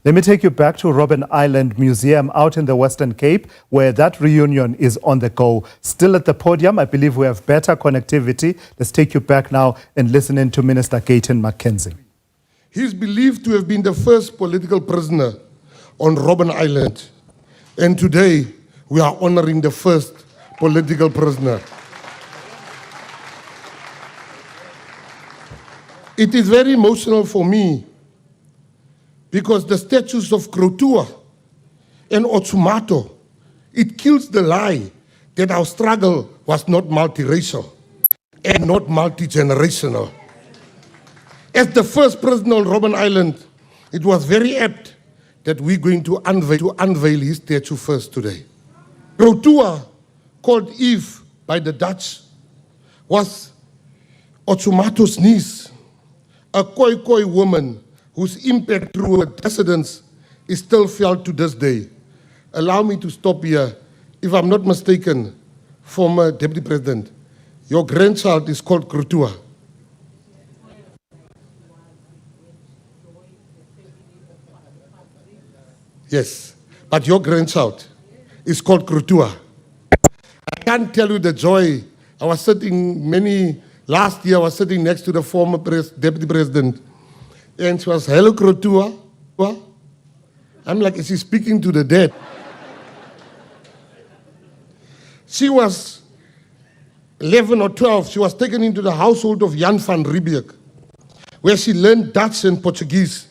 Let me take you back to Robben Island Museum out in the Western Cape, where that reunion is on the go. Still at the podium, I believe we have better connectivity. Let's take you back now and listen in to Minister Gayton McKenzie. He is believed to have been the first political prisoner on Robben Island. And today, we are honoring the first political prisoner. It is very emotional for me because the statues of Krotua and Otsumato, it kills the lie that our struggle was not multiracial and not multi-generational. As the first prisoner on Robben Island, it was very apt that we're going to unveil his statue first today. Krotua, called Eve by the Dutch, was Otsumato's niece, a Khoi woman whose impact through her descendants is still felt to this day. Allow me to stop here. If I'm not mistaken, former Deputy President, your grandchild is called Krotua. Yes, but your grandchild is called Krotua. I can't tell you the joy. I was sitting last year I was sitting next to the former Deputy President, and she was, hello Krotua. I'm like, is she speaking to the dead? She was 11 or 12. She was taken into the household of Jan van Riebeeck, where she learned Dutch and Portuguese,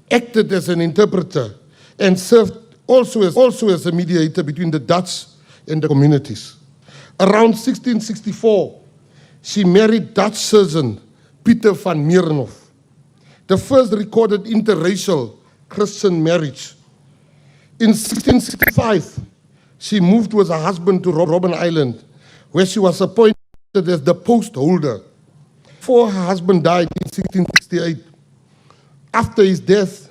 acted as an interpreter, and served also as a mediator between the Dutch and the communities. Around 1664, she married Dutch surgeon Pieter van Mierenhof, the first recorded interracial Christian marriage. In 1665, she moved with her husband to Robben Island, where she was appointed as the post holder. Before her husband died in 1668. After his death,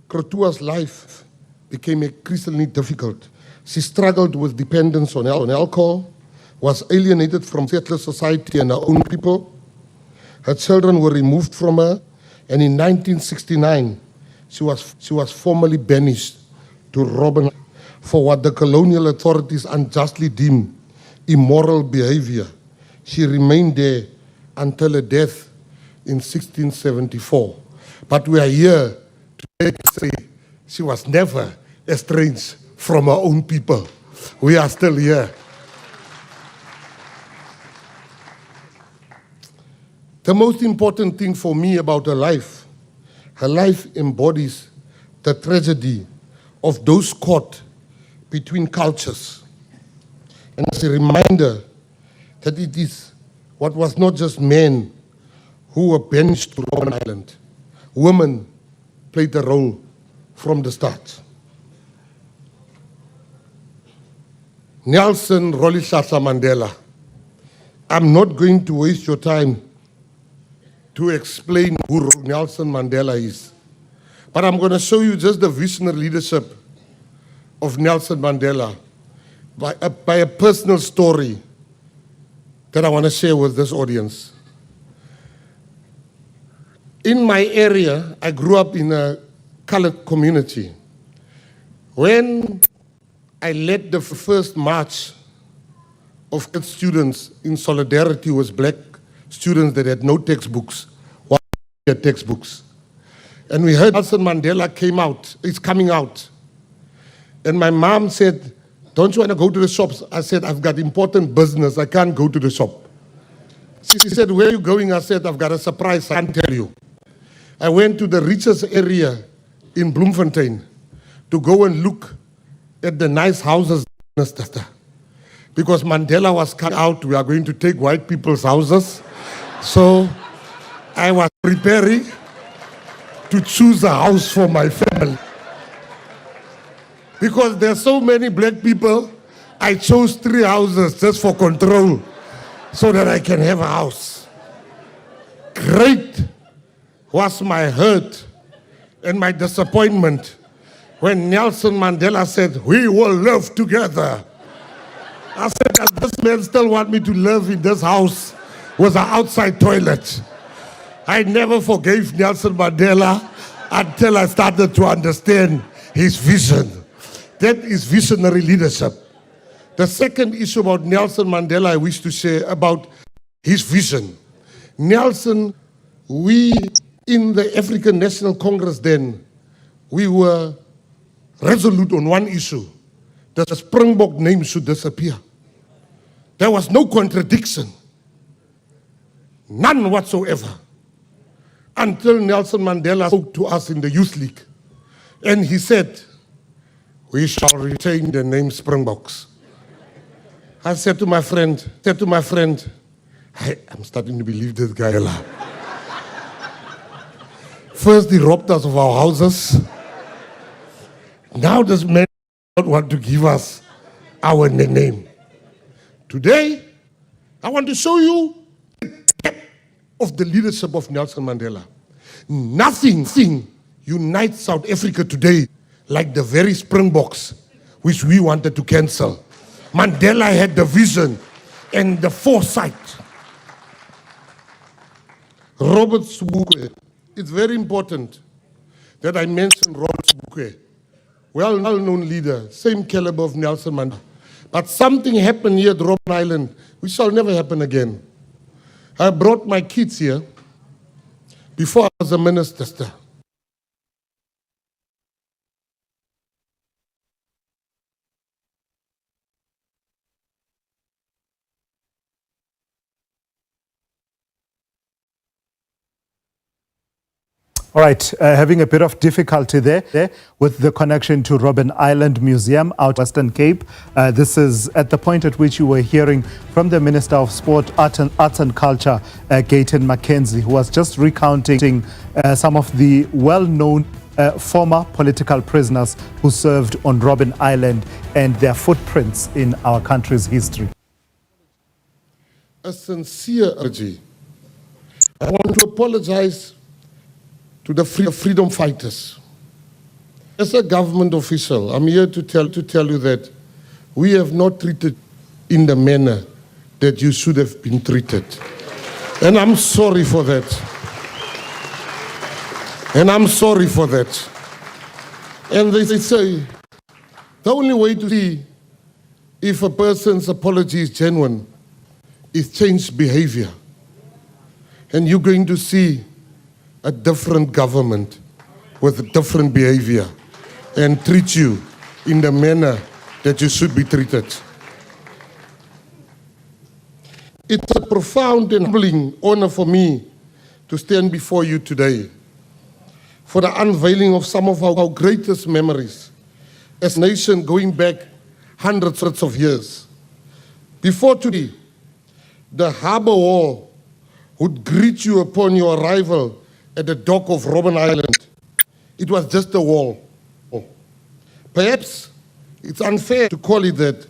Krotua's life became increasingly difficult. She struggled with dependence on alcohol, was alienated from settler society and her own people. Her children were removed from her, and in 1969, she was formally banished to Robben for what the colonial authorities unjustly deemed immoral behavior. She remained there until her death in 1674. But we are here today to say she was never estranged from her own people. We are still here. The most important thing for me about her life embodies the tragedy of those caught between cultures. And as a reminder that it is what was not just men who were banished to Robben Island. Women played a role from the start. Nelson Rolihlahla Mandela. I'm not going to waste your time to explain who Nelson Mandela is. But I'm going to show you just the visionary leadership of Nelson Mandela by a personal story that I want to share with this audience. In my area, I grew up in a colored community. When I led the first march of students in solidarity with black students that had no textbooks, while we had textbooks. And we heard Nelson Mandela is coming out. And my mom said, don't you want to go to the shops? I said, I've got important business, I can't go to the shop. She said, where are you going? I said, I've got a surprise, I can't tell you. I went to the richest area in Bloemfontein to go and look at the nice houses, because Mandela was cut out, we are going to take white people's houses. So I was preparing to choose a house for my family. Because there's so many black people, I chose 3 houses just for control, so that I can have a house. Great was my hurt and my disappointment when Nelson Mandela said, we will live together. I said, does this man still want me to live in this house with an outside toilet? I never forgave Nelson Mandela. until I started to understand his vision. That is visionary leadership. The second issue about Nelson Mandela I wish to share about his vision. Nelson, we in the African National Congress then, we were resolute on one issue, that the Springbok name should disappear. There was no contradiction, none whatsoever, until Nelson Mandela spoke to us in the Youth League. And he said, we shall retain the name Springboks. I said to my friend, I'm starting to believe this guy. First he robbed us of our houses. Now this man does not want to give us our name. Today, I want to show you the depth of the leadership of Nelson Mandela. Nothing unites South Africa today like the very Springboks which we wanted to cancel. Mandela had the vision and the foresight. Robert Sobukwe. It's very important that I mention Robert Sobukwe. Well-known leader, same caliber of Nelson Mandela. But something happened here at Robben Island, which shall never happen again. I brought my kids here before I was a minister. All right, having a bit of difficulty there with the connection to Robben Island Museum out Western Cape. This is at the point at which you were hearing from the Minister of Sport, Arts and Culture, Gayton McKenzie, who was just recounting some of the well-known former political prisoners who served on Robben Island and their footprints in our country's history. A sincere urge. I want to apologize to the freedom fighters. As a government official, I'm here to tell you that we have not treated in the manner that you should have been treated. And I'm sorry for that. And I'm sorry for that. And they say, the only way to see if a person's apology is genuine is change behavior. And you're going to see a different government with a different behavior and treat you in the manner that you should be treated. It's a profound and humbling honor for me to stand before you today for the unveiling of some of our greatest memories as a nation going back hundreds of years. Before today, the harbor wall would greet you upon your arrival at the dock of Robben Island. It was just a wall. Perhaps it's unfair to call it that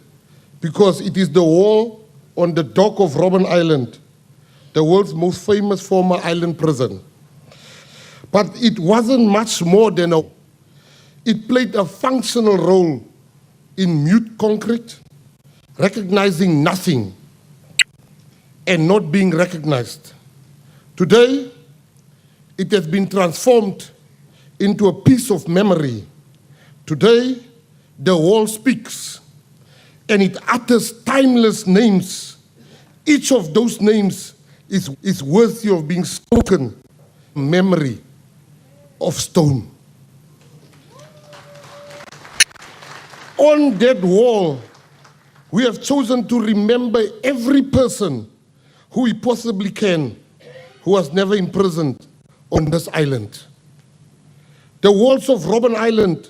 because it is the wall on the dock of Robben Island, the world's most famous former island prison. But it wasn't much more than a wall. It played a functional role in mute concrete, recognizing nothing and not being recognized. Today, it has been transformed into a piece of memory. Today, the wall speaks and it utters timeless names. Each of those names is worthy of being spoken. Memory of stone. On that wall, we have chosen to remember every person who we possibly can who was never imprisoned on this island. The walls of Robben Island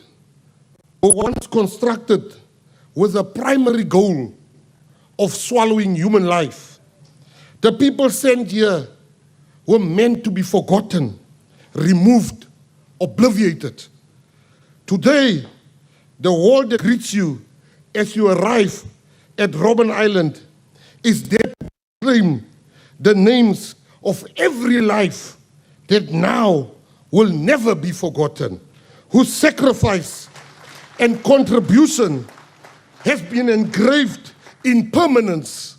were once constructed with a primary goal of swallowing human life. The people sent here were meant to be forgotten, removed, obliterated. Today, the wall that greets you as you arrive at Robben Island is there to claim the names of every life that now will never be forgotten, whose sacrifice and contribution has been engraved in permanence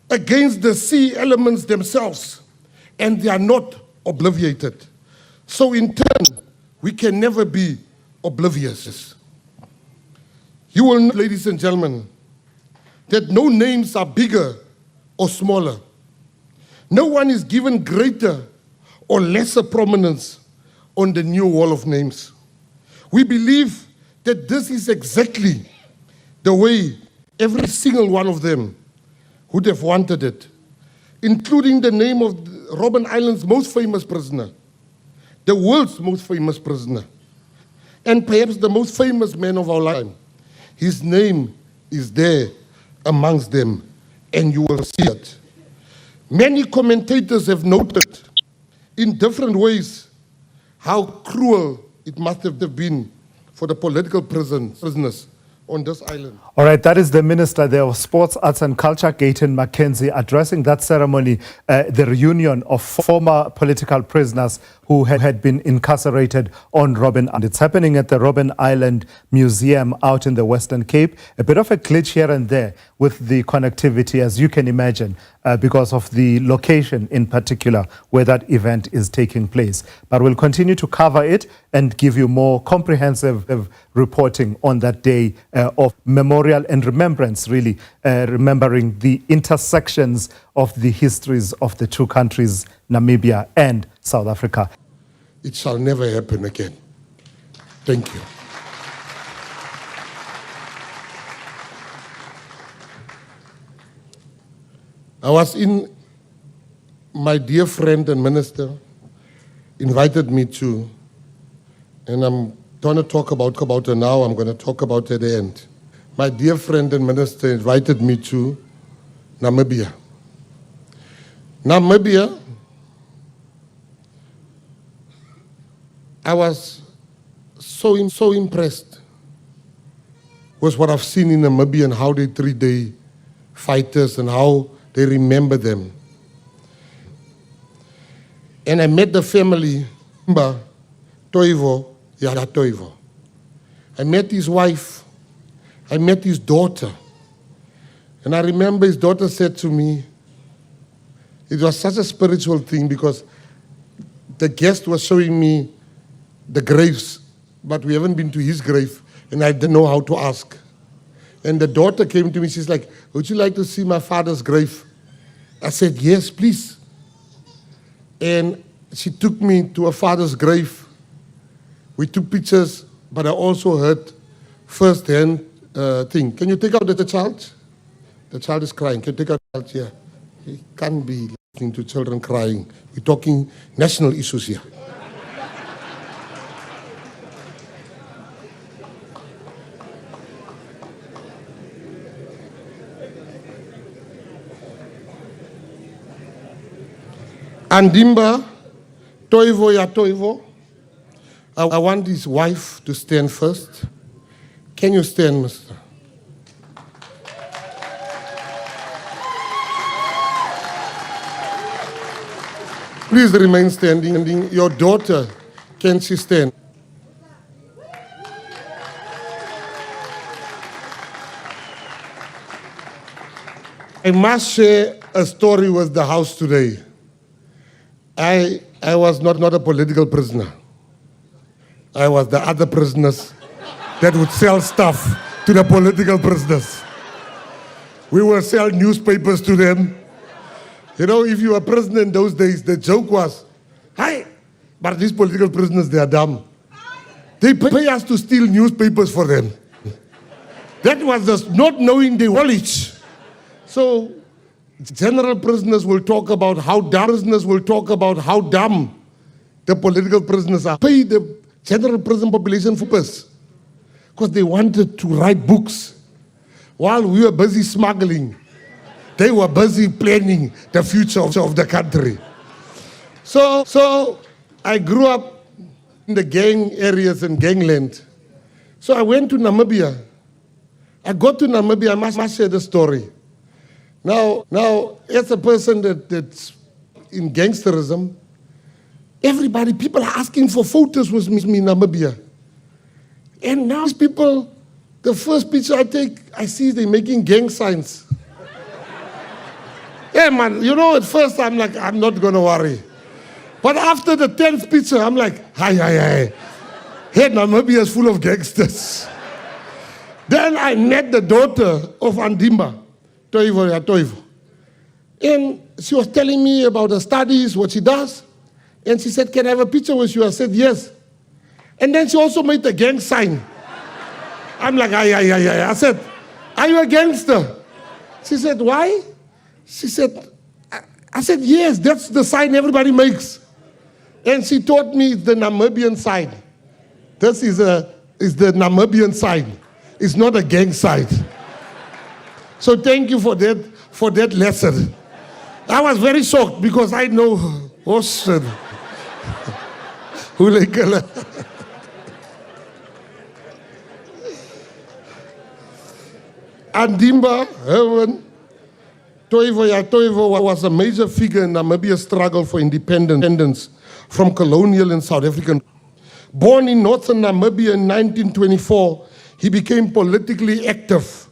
against the sea elements themselves, and they are not obliterated. So in turn, we can never be oblivious. You will know, ladies and gentlemen, that no names are bigger or smaller. No one is given greater or lesser prominence on the new wall of names. We believe that this is exactly the way every single one of them would have wanted it, including the name of Robben Island's most famous prisoner, the world's most famous prisoner, and perhaps the most famous man of our lifetime. His name is there amongst them, and you will see it. Many commentators have noted in different ways how cruel it must have been for the political prisoners on this island. All right, that is the Minister there of Sports, Arts and Culture, Gayton McKenzie, addressing that ceremony, the reunion of former political prisoners who had been incarcerated on Robben Island. It's happening at the Robben Island Museum out in the Western Cape. A bit of a glitch here and there with the connectivity, as you can imagine, because of the location in particular where that event is taking place. But we'll continue to cover it and give you more comprehensive reporting on that day of memorial and remembrance, really, remembering the intersections of the histories of the two countries, Namibia and South Africa. It shall never happen again. Thank you. I was in, my dear friend and minister invited me to, and I'm going to talk about her now, I'm going to talk about her at the end. My dear friend and minister invited me to Namibia. Namibia, I was so impressed with what I've seen in Namibia and how they treat their fighters and how they remember them. And I met the family, Toivo, Yara Toivo. I met his wife, I met his daughter. And I remember his daughter said to me, it was such a spiritual thing because the guest was showing me the graves, but we haven't been to his grave, and I didn't know how to ask. And the daughter came to me, she's like, would you like to see my father's grave? I said, yes, please. And she took me to her father's grave. We took pictures, but I also heard first-hand thing. Can you take out the child? The child is crying. Can you take out the child here? He can't be listening to children crying. We're talking national issues here. Andimba, Toivo ya Toivo. I want his wife to stand first. Can you stand, mister? Please remain standing. Your daughter, can she stand? I must share a story with the house today. I was not a political prisoner. I was the other prisoners that would sell stuff to the political prisoners. We would sell newspapers to them. You know, if you were a prisoner in those days, the joke was, hi, but these political prisoners, they are dumb. They pay us to steal newspapers for them. That was just not knowing the knowledge. So, general prisoners will talk about how dumb the political prisoners are. Pay the general prison population for us because they wanted to write books while we were busy smuggling. They were busy planning the future of the country. So I grew up in the gang areas and gangland. So I went to Namibia. I got to Namibia, I must share the story. Now, as a person that's in gangsterism, people are asking for photos with me in Namibia. And now people, the first picture I take, I see they're making gang signs. Yeah, man, you know, at first I'm like, I'm not going to worry. But after the 10th picture, I'm like, hi. Hey, Namibia is full of gangsters. Then I met the daughter of Andimba, Toivo. And she was telling me about her studies, what she does. And she said, can I have a picture with you? I said, yes. And then she also made the gang sign. I'm like, aye. I said, are you a gangster? She said, why? She said, I said, yes, that's the sign everybody makes. And she taught me the Namibian sign. This is the Namibian sign. It's not a gang sign. So thank you for that lesson. I was very shocked because I know Ocean. Andimba, Herman, Toivo was a major figure in Namibia's struggle for independence from colonial and South African. Born in northern Namibia in 1924, he became politically active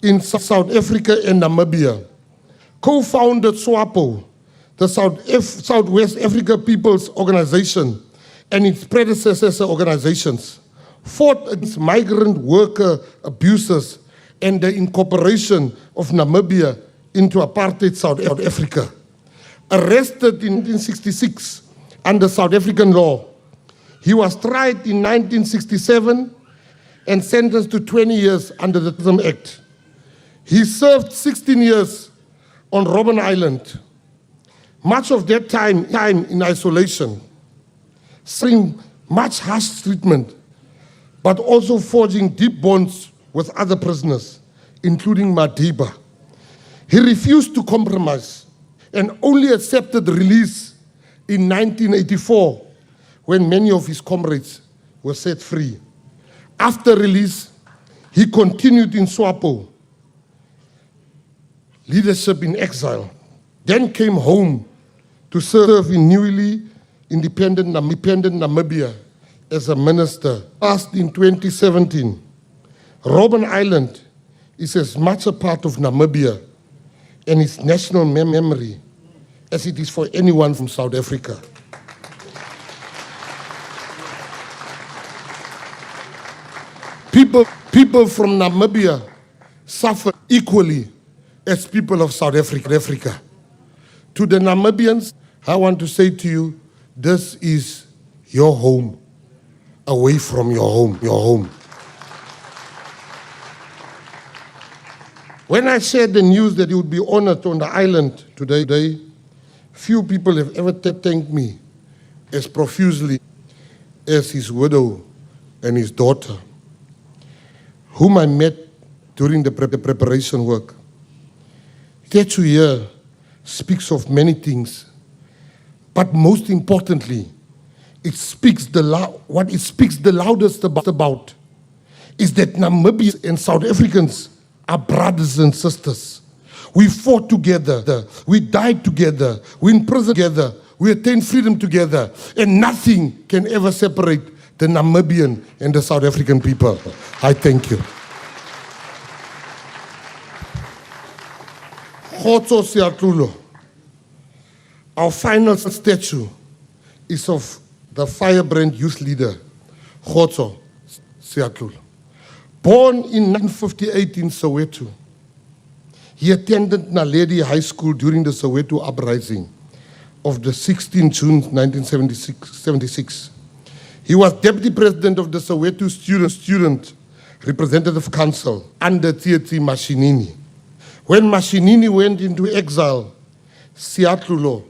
in South Africa and Namibia. Co-founded SWAPO, the Southwest Africa People's Organization, and its predecessor organizations, fought against migrant worker abuses and the incorporation of Namibia into apartheid South Africa. Arrested in 1966 under South African law, he was tried in 1967 and sentenced to 20 years under the Terrorism Act. He served 16 years on Robben Island, much of that time in isolation, suffering much harsh treatment, but also forging deep bonds with other prisoners, including Madiba. He refused to compromise and only accepted release in 1984 when many of his comrades were set free. After release, he continued in SWAPO, leadership in exile, then came home to serve in newly independent Namibia as a minister. Passed in 2017, Robben Island is as much a part of Namibia and its national memory as it is for anyone from South Africa. People from Namibia suffer equally as people of South Africa. To the Namibians, I want to say to you, this is your home, away from your home. When I shared the news that he would be honored on the island today, few people have ever thanked me as profusely as his widow and his daughter, whom I met during the preparation work. Statue here speaks of many things, but most importantly, what it speaks the loudest about is that Namibians and South Africans are brothers and sisters. We fought together, we died together, we imprisoned together, we attained freedom together, and nothing can ever separate the Namibian and the South African people. I thank you. Khotso Siatlulo. Our final statue is of the firebrand youth leader, Khotso Siatlulo. Born in 1958 in Soweto, he attended Naledi High School during the Soweto uprising of the 16th June 1976. He was deputy president of the Soweto Student Representative Council under Tsietsi Mashinini. When Mashinini went into exile, Siatlulo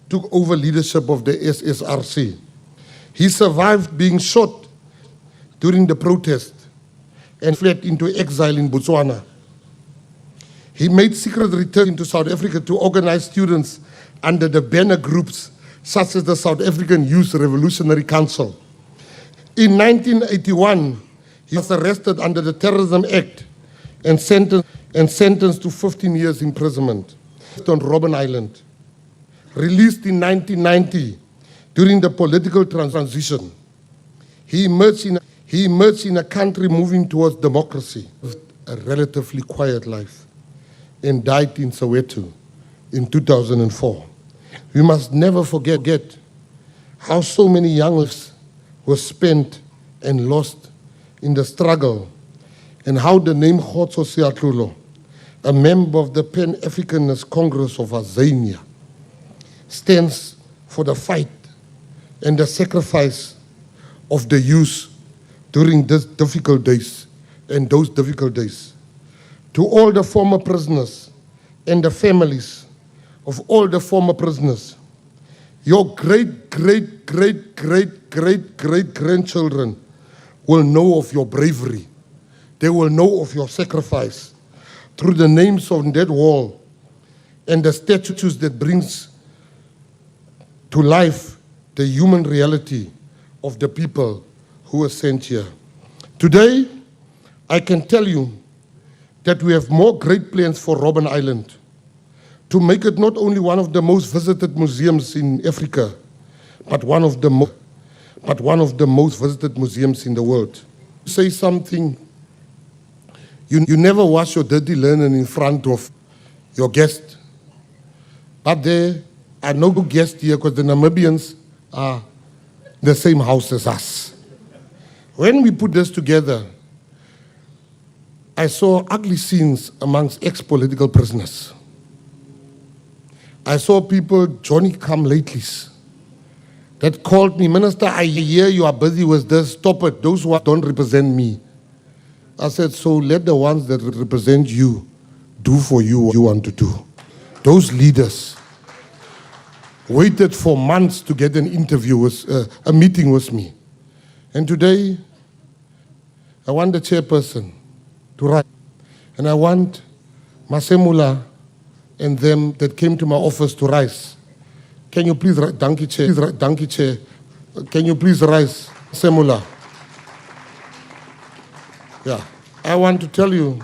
took over leadership of the SSRC. He survived being shot during the protest and fled into exile in Botswana. He made secret return into South Africa to organize students under the banner groups such as the South African Youth Revolutionary Council. In 1981, he was arrested under the Terrorism Act and sentenced to 15 years imprisonment on Robben Island. Released in 1990 during the political transition, he emerged in a country moving towards democracy, a relatively quiet life, and died in Soweto in 2004. We must never forget how so many young lives were spent and lost in the struggle, and how the name Khotso Siatlulo, a member of the Pan-Africanist Congress of Azania, stands for the fight and the sacrifice of the youth during these difficult days and those difficult days. To all the former prisoners and the families of all the former prisoners, your great-grandchildren will know of your bravery. They will know of your sacrifice through the names on that wall and the statues that brings to life the human reality of the people who were sent here. Today, I can tell you that we have more great plans for Robben Island to make it not only one of the most visited museums in Africa, but one of the most visited museums in the world. Say something, you never wash your dirty linen in front of your guest, but there are no guests here because the Namibians are the same house as us. When we put this together, I saw ugly scenes amongst ex-political prisoners. I saw people, Johnny-come-latelys, that called me, "Minister, I hear you are busy with this, stop it, those who don't represent me." I said, so let the ones that represent you do for you what you want to do. Those leaders waited for months to get an interview, a meeting with me. And today, I want the chairperson to write. And I want Masemula and them that came to my office to rise. Can you please rise? Dankie Chair. Dankie Chair. Can you please rise, Masemula? Yeah. I want to tell you,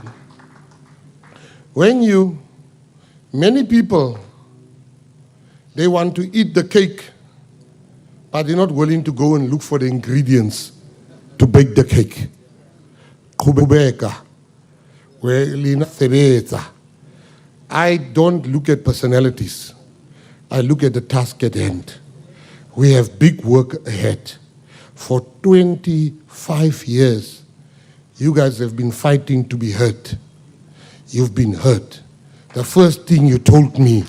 many people, they want to eat the cake, but they're not willing to go and look for the ingredients to bake the cake. I don't look at personalities. I look at the task at hand. We have big work ahead. For 25 years, you guys have been fighting to be heard. You've been heard. The first thing you told me,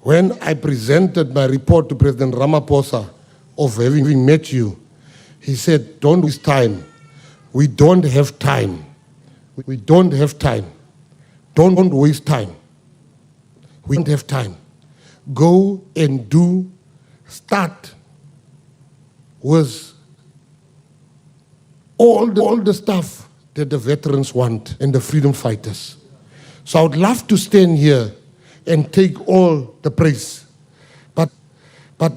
when I presented my report to President Ramaphosa of having met you, he said, don't waste time. We don't have time. We don't have time. Don't waste time. We don't have time. Go and do, start with all the stuff that the veterans want and the freedom fighters. So I would love to stand here and take all the praise. But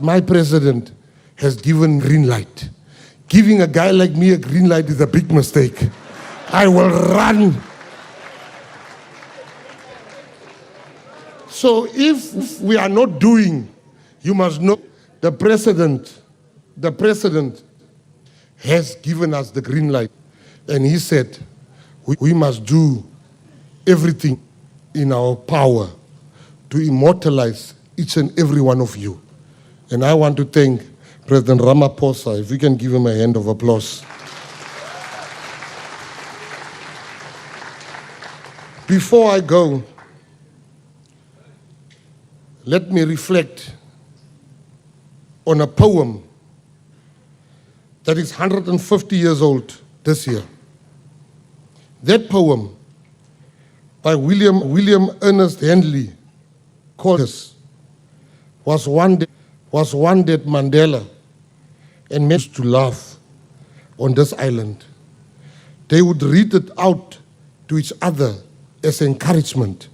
my president has given green light. Giving a guy like me a green light is a big mistake. I will run. So if we are not doing, you must know the president has given us the green light. And he said, we must do everything in our power to immortalize each and every one of you. And I want to thank President Ramaphosa, if we can give him a hand of applause. Before I go, let me reflect on a poem that is 150 years old this year. That poem by William Ernest Henley Cordes was one that Mandela and managed to laugh on this island. They would read it out to each other as encouragement.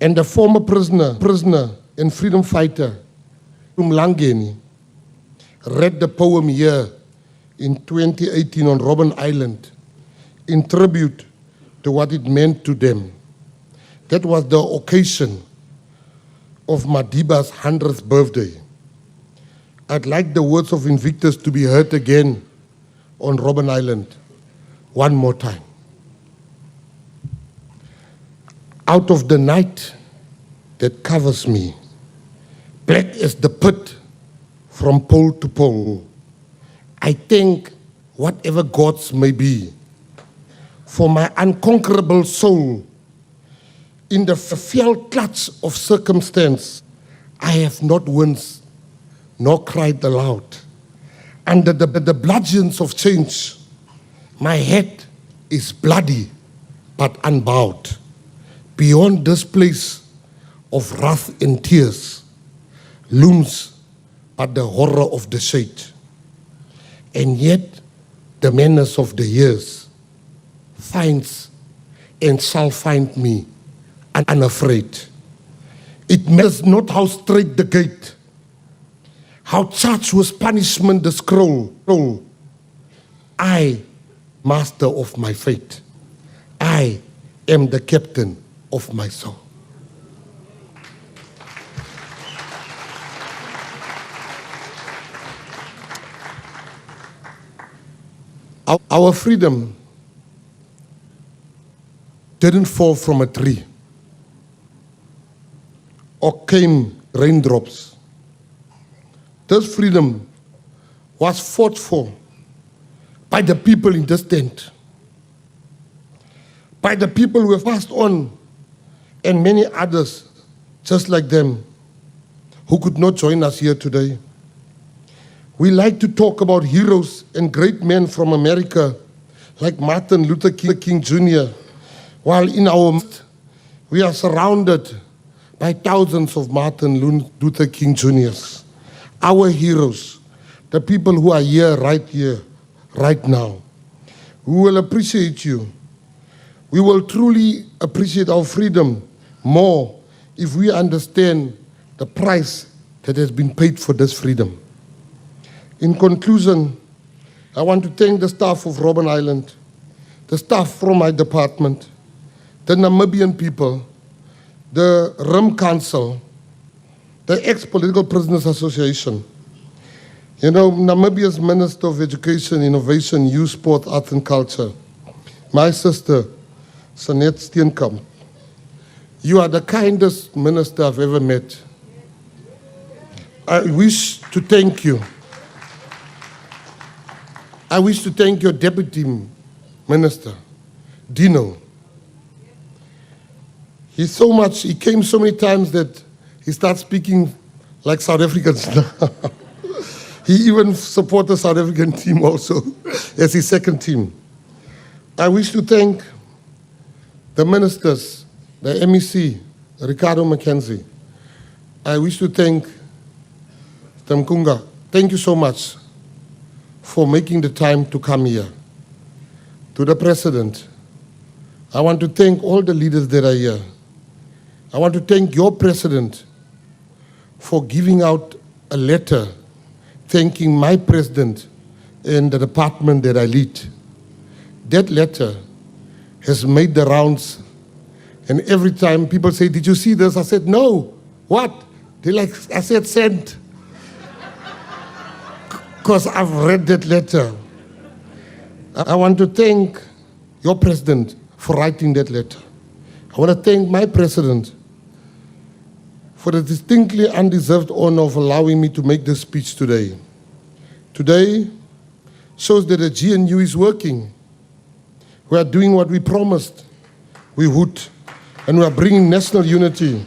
And the former prisoner and freedom fighter, Mlangeni, read the poem here in 2018 on Robben Island in tribute to what it meant to them. That was the occasion of Madiba's 100th birthday. I'd like the words of Invictus to be heard again on Robben Island one more time. Out of the night that covers me, black as the pit from pole to pole. I thank whatever gods may be for my unconquerable soul. In the fell clutch of circumstance, I have not winced nor cried aloud. Under the bludgeons of change, my head is bloody but unbowed. Beyond this place of wrath and tears looms but the horror of the shade. And yet the menace of the years finds and shall find me unafraid. It matters not how straight the gate, how charged with punishment the scroll. I, master of my fate, I am the captain of my soul. Our freedom didn't fall from a tree or came raindrops. This freedom was fought for by the people in this tent, by the people who have passed on, and many others just like them who could not join us here today. We like to talk about heroes and great men from America like Martin Luther King Jr., while in our midst we are surrounded by thousands of Martin Luther King Jr.'s. Our heroes, the people who are here, right now. We will appreciate you. We will truly appreciate our freedom more if we understand the price that has been paid for this freedom. In conclusion, I want to thank the staff of Robben Island, the staff from my department, the Namibian people, the RIM Council, the Ex-Political Prisoners Association. You know, Namibia's Minister of Education, Innovation, Youth, Sport, Arts and Culture, my sister, Sanet Steenkamp. You are the kindest minister I've ever met. I wish to thank you. I wish to thank your deputy minister, Dino. He came so many times that he starts speaking like South Africans now. He even supported the South African team also as his second team. I wish to thank the ministers, the MEC, Gayton McKenzie. I wish to thank Tamkunga. Thank you so much for making the time to come here. To the President, I want to thank all the leaders that are here. I want to thank your President for giving out a letter thanking my President and the department that I lead. That letter has made the rounds, and every time people say, "Did you see this?" I said, "No." What? I said, "Send." Because I've read that letter. I want to thank your President for writing that letter. I want to thank my President for the distinctly undeserved honor of allowing me to make this speech today. Today shows that the GNU is working. We are doing what we promised we would, and we are bringing national unity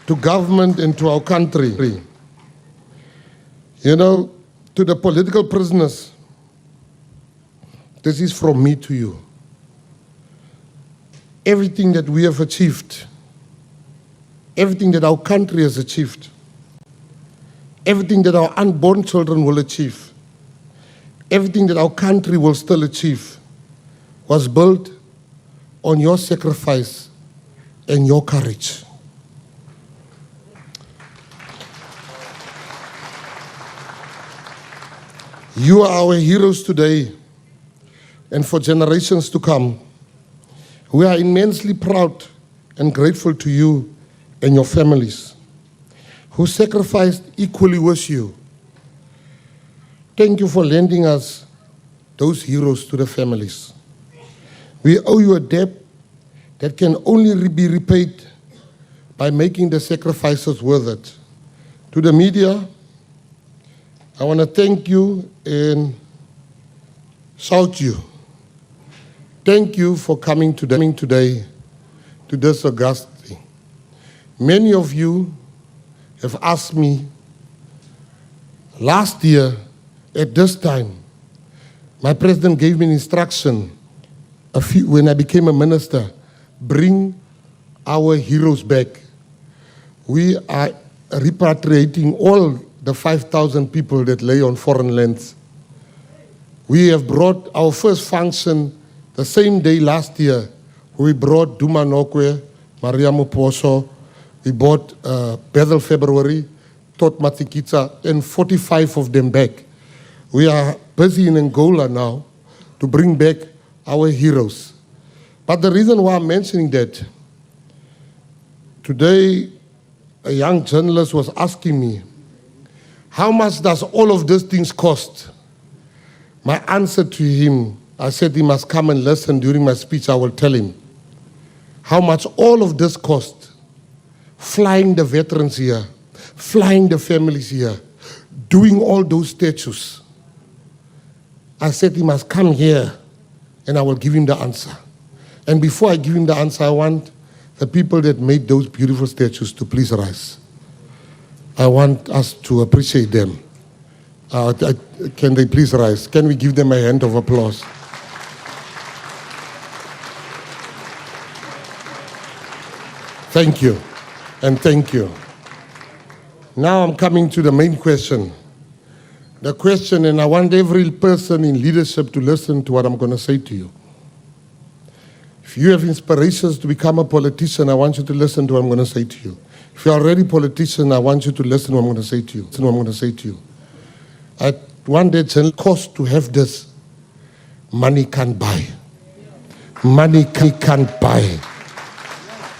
to government and to our country. You know, to the political prisoners, this is from me to you. Everything that we have achieved, everything that our country has achieved, everything that our unborn children will achieve, everything that our country will still achieve, was built on your sacrifice and your courage. You are our heroes today and for generations to come. We are immensely proud and grateful to you and your families who sacrificed equally with you. Thank you for lending us those heroes to the families. We owe you a debt that can only be repaid by making the sacrifices worth it. To the media, I want to thank you and shout you. Thank you for coming today to this august thing. Many of you have asked me last year at this time. My president gave me an instruction when I became a minister, bring our heroes back. We are repatriating all the 5,000 people that lay on foreign lands. We have brought our first function the same day last year. We brought Duma Nokwe, Maria Moposo, we brought Bethel February, Tot Matikitsa, and 45 of them back. We are busy in Angola now to bring back our heroes. But the reason why I'm mentioning that, today a young journalist was asking me, how much does all of these things cost? My answer to him, I said he must come and listen during my speech. I will tell him how much all of this cost. Flying the veterans here, flying the families here, doing all those statues. I said he must come here and I will give him the answer. And before I give him the answer, I want the people that made those beautiful statues to please rise. I want us to appreciate them. Can they please rise? Can we give them a hand of applause? Thank you, and thank you. Now I'm coming to the main question. The question, and I want every person in leadership to listen to what I'm going to say to you. If you have inspirations to become a politician, I want you to listen to what I'm going to say to you. If you're already a politician, I want you to listen to what I'm going to say to you. Listen to what I'm going to say to you. At one day, it's cost to have this. Money can't buy. Money can't buy.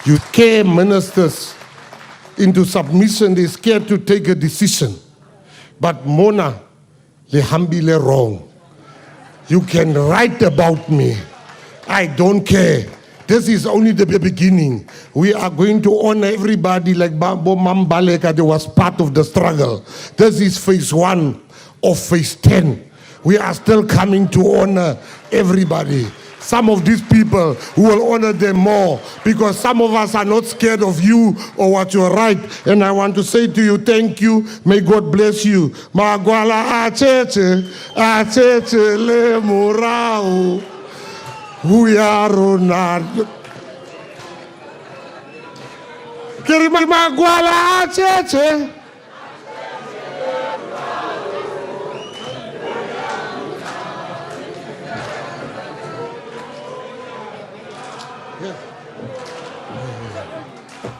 You scare ministers into submission. They're scared to take a decision. But Mona, lehambile wrong. You can write about me. I don't care. This is only the beginning. We are going to honor everybody like Babo Mambaleka. They was part of the struggle. This is phase 1 of phase 10. We are still coming to honor everybody. Some of these people who will honor them more, because some of us are not scared of you or what you write. And I want to say to you, thank you. May God bless you. Magwala acheche le murau. We are Ronaldo. Kirima magwala acheche.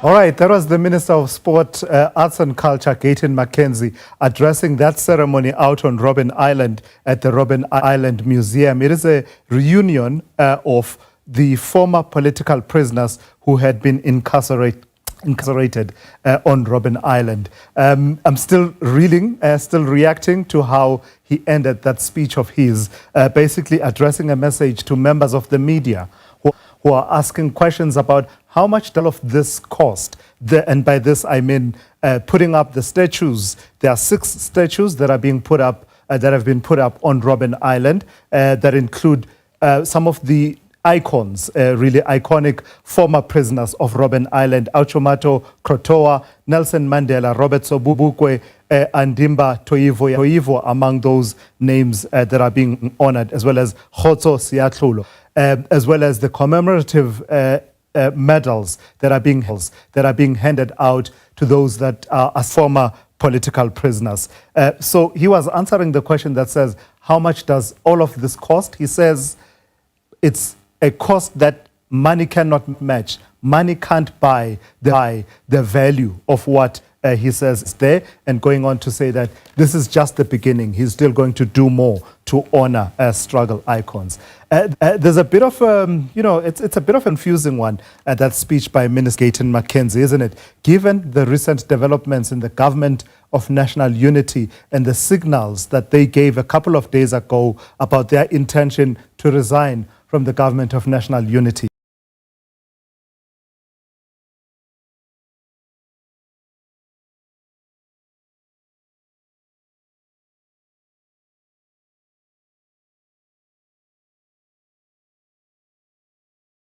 All right, that was the Minister of Sport, Arts and Culture, Gayton McKenzie, addressing that ceremony out on Robben Island at the Robben Island Museum. It is a reunion of the former political prisoners who had been incarcerated on Robben Island. I'm still reeling, still reacting to how he ended that speech of his, basically addressing a message to members of the media who are asking questions about how much all of this cost. And by this, I mean putting up the statues. There are 6 statues that are being put up, that have been put up on Robben Island, that include some of the icons, really iconic former prisoners of Robben Island: Auchomato Krotoa, Nelson Mandela, Robert Sobukwe, Andimba Toivo, among those names that are being honored, as well as Khotso Siatlulo, as well as the commemorative medals that are being handed out to those that are former political prisoners. So he was answering the question that says, how much does all of this cost? He says it's a cost that money cannot match. Money can't buy the value of what he says is there, and going on to say that this is just the beginning. He's still going to do more to honor struggle icons. There's a bit of, it's a bit of a confusing one, that speech by Minister Gayton McKenzie, isn't it? Given the recent developments in the government of national unity and the signals that they gave a couple of days ago about their intention to resign from the government of national unity.